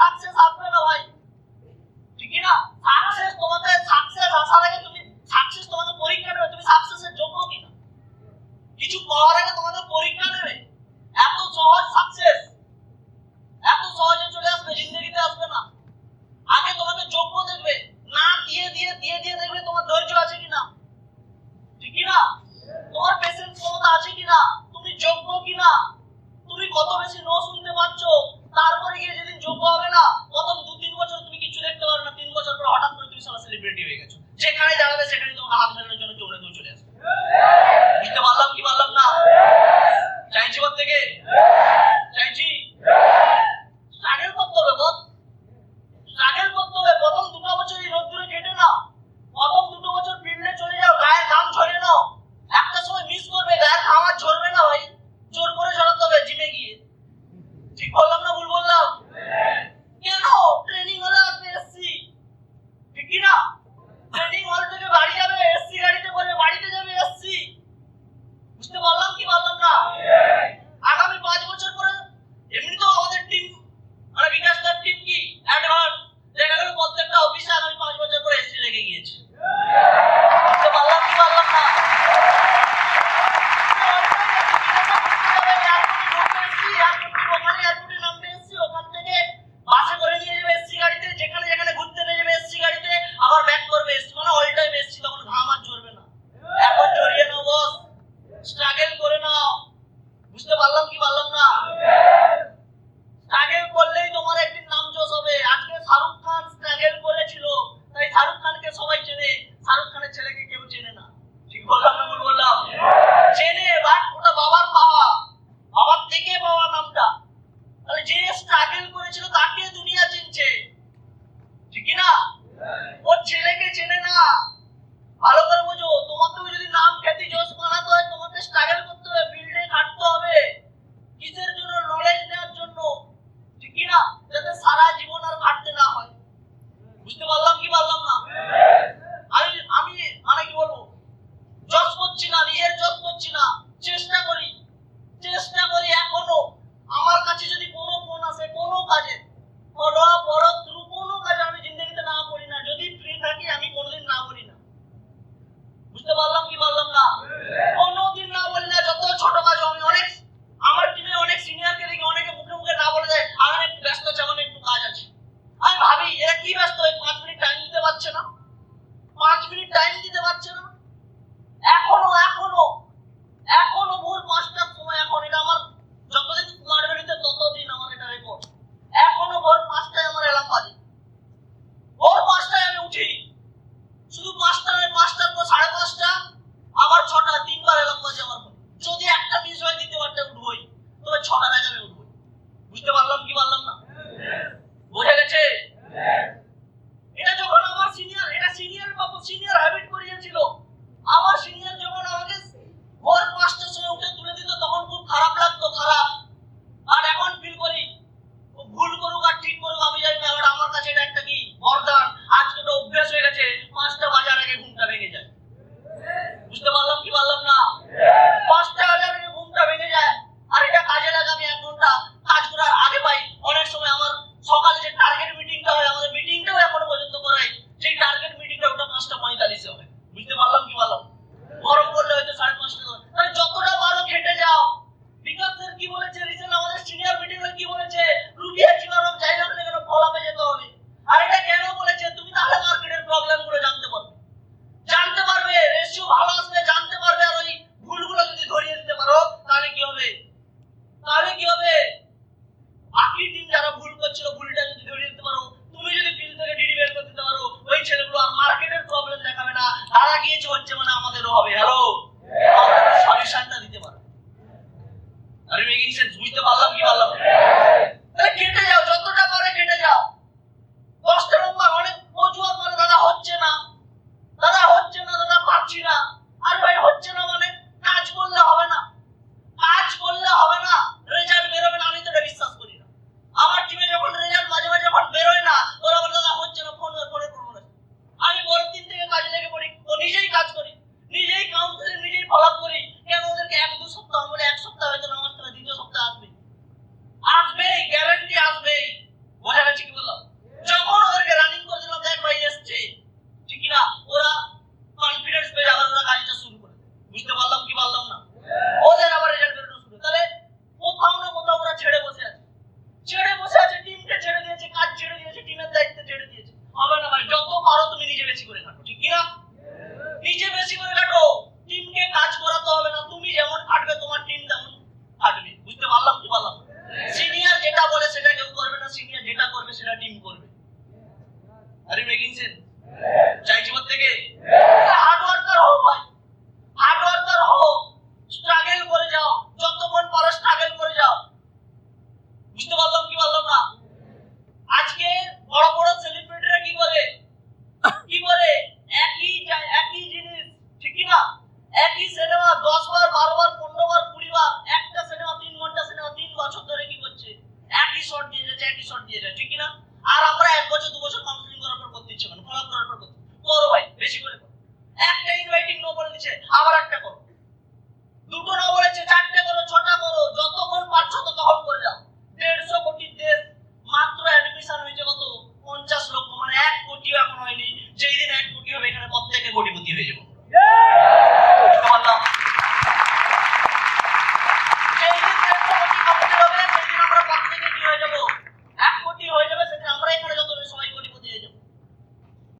Success আসবে না ভাই, ঠিক না? সাকসেস তোমাকে সাকসেস আসার আগে তুমি সাকসেস তোমাকে পরীক্ষা নেবে, তুমি সাকসেসের যোগ্য কিনা। কিছু পাওয়ার আগে তোমাদের পরীক্ষা নেবে। এত সহজ সাকসেস এত সহজে চলে আসবে, জিন্দগিতে আসবে না। আগে তোমাকে যোগ্য দেখবে, না দিয়ে দিয়ে দিয়ে দিয়ে দেখবে তোমার ধৈর্য আছে কিনা, ঠিক না? তোমার পেশেন্স ক্ষমতা আছে কিনা, তুমি যোগ্য কিনা, তুমি কত বেশি নো শুনতে পাচ্ছ। তারপরে গিয়ে যেদিন যোগ্য হবে না, প্রথম 2-3 বছর তুমি কিছু দেখতে পারবে না, 3 বছর পর হঠাৎ করে তুমি সারা সেলিব্রিটি হয়ে গেছো। যেখানে যাবে সেখানে তোমাকে হাত মেলানোর জন্য কেউ না কেউ চলে আসবে। বুঝতে পারলাম কি পারলাম না? চাইছি ওর থেকে চাইছি স্ট্রাগল করতে হবে, বল স্ট্রাগল করতে হবে। প্রথম 2 বছরই রোদ্দুরে কেটে নাও, প্রথম 2 বছর ফিল্ডে চলে যাও, গায়ে ঘাম ঝরে নাও। একটা সময় মিস করবে, গায়ে ঘাম আর ঝরবে না ভাই, জোর করে ঝরাতে হবে জিমে গিয়ে। ঠিক বললাম না ভুল বললাম? কেন ট্রেনিং হলে আসবে এসসি, ঠিক কি না? ট্রেনিং হল থেকে বাড়ি যাবে এসসি গাড়িতে করে, বাড়িতে যাবে এসসি। বুঝতে পারলাম কি পারলাম না? আগামী 5 বছর পরে এমনি তো আমাদের টিম মানে বিকাশ দার টিম কি অ্যাডভান্স, দেখা গেল প্রত্যেকটা অফিসে আগামী 5 বছর পরে এসসি লেগে গিয়েছে। বুঝতে পারলাম কি পারলাম না? ওখান থেকে বাসে করে নিয়ে যাবে এসসি গাড়িতে, যেখানে যেখানে ঘুরতে নিয়ে যাবে এসসি গাড়িতে, আবার ব্যাক করবে এসসি, মানে অল টাইম এসসি। তখন ঘাম আর ঝরবে না। এখন জড়িয়ে নাও বস, স্ট্রাগল করে নাও। বুঝতে পারলাম কি পারলাম না? স্ট্রাগল করলেই তোমার একদিন নাম যশ হবে। আজকে শাহরুখ খান স্ট্রাগল করেছিল, তাই শাহরুখ খানকে সবাই চেনে, শাহরুখ খানের ছেলেকে কেউ চেনে না। ঠিক বললাম না ভুল বললাম? চেনে, বাট ওটা বাবার পাওয়া, বাবার থেকে পাওয়া নামটা। তাহলে যে স্ট্রাগল করেছিল তাকে দুনিয়া চিনছে, ঠিক কি না? ওর ছেলেকে চেনে না। ভালো করে বোঝো, তোমাকেও যদি নাম খ্যাতি যশ বানাতে হয়, তোমাকে স্ট্রাগল করতে হবে, ফিল্ডে খাটতে হবে। কিসের জন্য? নলেজ নেওয়ার জন্য, ঠিক কি না? যাতে সারা জীবন আর খাটতে না হয়। বুঝতে পারলাম কি পারলাম না? আমি মানে কি বলবো, যশ করছি না, নিজের যশ করছি না, চেষ্টা করি এখনো। আমার কাছে যদি কোনো ফোন আসে কোনো কাজে, বড় থ্রু কোনো কাজে, আমি জিন্দগিতে না বলি না। যদি ফ্রি থাকি আমি কোনোদিন না বলি না। বুঝতে পারলাম কি পারলাম না? কোনোদিন না বলি না। যত ছোট কাজ, আমি অনেক আমার টিমে অনেক সিনিয়রকে দেখি অনেকে মুখে মুখে না বলে যায় আমি একটু ব্যস্ত আছি, আমার একটু কাজ আছে। আমি ভাবি এরা কি ব্যস্ত, 5 মিনিট টাইম দিতে পারছে না, 5 মিনিট টাইম দিতে পারছে না। এখনো ভোর 5টার সময়, এখন এটা আমার যতদিন স্মার্ট ভ্যালিতে ততদিন আমার এটা রেকর্ড। এখনো ভোর 5টায় আমার অ্যালার্ম বাজে, ভোর 5টায় আমি উঠি। শুধু 5টা নয়, 5টার পর 5:30, আবার 6টা, 3বার অ্যালার্ম বাজে আমার ফোনে। যদি একটা মিস হয় দ্বিতীয়বারটা উঠবই, তবে 6টার আগে আমি উঠবই। বুঝতে পারলাম কি পারলাম না? বোঝা গেছে? এটা যখন আমার সিনিয়র, এটা সিনিয়র হ্যাবিট করিয়েছিল। আমার সিনিয়র যখন আমাকে ভোর 5টার সময় উঠে তুলে দিত, তখন খুব খারাপ লাগতো, খারাপ। আর এখন ফিল করি ভুল করুক আর ঠিক করুক আমি জানি না, বাট আমার কাছে এটা একটা কি বরদান। আজকে তো অভ্যাস হয়ে গেছে, 5টা বাজার আগে ঘুমটা ভেঙে যায়। বুঝতে পারলাম কি পারলাম না? 5টা বাজার আগে ঘুমটা ভেঙে যায়। আর এটা কাজে লাগে, আমি 1 ঘন্টা কাজ করার আগে পাই। অনেক সময় আমার সকালে যে টার্গেট মিটিংটা হয়, আমাদের মিটিংটাও এখনো পর্যন্ত করাই, সেই টার্গেট মিটিংটা ওটা 5:45 হবে। বুঝতে পারলাম কি পারলাম? গরম করলে হয়তো 5:30। তাহলে যতটা পারো খেটে যাও। বিকাশ স্যার কি বলেছে রিসেন্ট আমাদের সিনিয়র মিটিং এ, কি বলেছে? রুবিয়া জীবনক যাই না কেন ফলাপে যেতে হবে। আর এটা কেন বলেছে? তুমি তাহলে মার্কেটের প্রবলেম গুলো জানতে পারবে, রেশিও ভালো আসবে জানতে পারবে। আর ওই ভুলগুলো যদি ধরিয়ে দিতে পারো, তাহলে কি হবে? বাকি টিম যারা ভুল করছিল, ভুলটা যদি ধরিয়ে দিতে পারো, তুমি যদি ফিল্ড থেকে ডিডি বের করে দিতে পারো, ওই ছেলেগুলো আর মার্কেটের প্রবলেম দেখাবে না। তারা গিয়েছে হচ্ছে মানে আমাদেরও হবে। হ্যালো, সলিউশনটা দিতে পারো। আরে মেকিং সেন্স? বুঝতে পারলাম কি পারলাম? তাহলে কেটে যাও, যতটা পারে কেটে যাও। 10টা নম্বর অনেক প্রচুর মানে দাদা হচ্ছে না, দাদা পারছি না। আর ভাই হচ্ছে না মানে কাজ করলে হবে না, রেজাল্ট বেরোবে না, আমি তো এটা বিশ্বাস করি না। আমার টিমে যখন রেজাল্ট মাঝে মাঝে যখন বেরোয় না, ওরা বলে দাদা হচ্ছে না, ফোন করে করবো না। আমি পরের দিন থেকে কাজে লেগে পড়ি, তো নিজেই কাজ করি, নিজেই কাউন্সিলিং, নিজেই ফলো আপ করি। কেন ওদেরকে 1-2 সপ্তাহ বলে, 1 সপ্তাহ হয়তো না আসতে, দ্বিতীয় সপ্তাহ আসবে। হবে না ভাই, যত পারো তুমি নিজে বেশি করে খাটো, ঠিক কি না? নিজে বেশি করে খাটো, টিমকে কাজ করাতে হবে না, তুমি যেমন খাটবে তোমার টিম তেমন খাটবে। বুঝতে পারলাম কি পারলাম? সিনিয়র যেটা বলে সেটা কেউ করবে না, সিনিয়র যেটা করবে সেটা টিম করবে। আরে মেকিং সেন্স? চাইছি মত থেকে হার্ড ওয়ার্কার হও ভাই, হার্ড ওয়ার্কার হও, স্ট্রাগল করে যাও, যতক্ষণ পারো স্ট্রাগল করে যাও। বুঝতে পারলাম কি পারলাম না? আজকে বড় বড় সেলিব্রিটিরা কি করে, কি করে একই জিনিস, ঠিক কি না? একই সিনেমা 10 বার 12 বার 15 বার 20 বার, একটা সিনেমা 3 ঘন্টা সিনেমা 3 বছর ধরে কি করছে, একই শট দিয়ে যাচ্ছে, একই শট দিয়ে যাচ্ছে, ঠিক কি না? আর আমরা 1 বছর 2 বছর কাউন্সিলিং করার পর করতে ইচ্ছে করে, ফলো করার পর করতে করো ভাই, বেশি করে করো। একটা ইনভাইটিং নো বলে দিচ্ছে, আবার একটা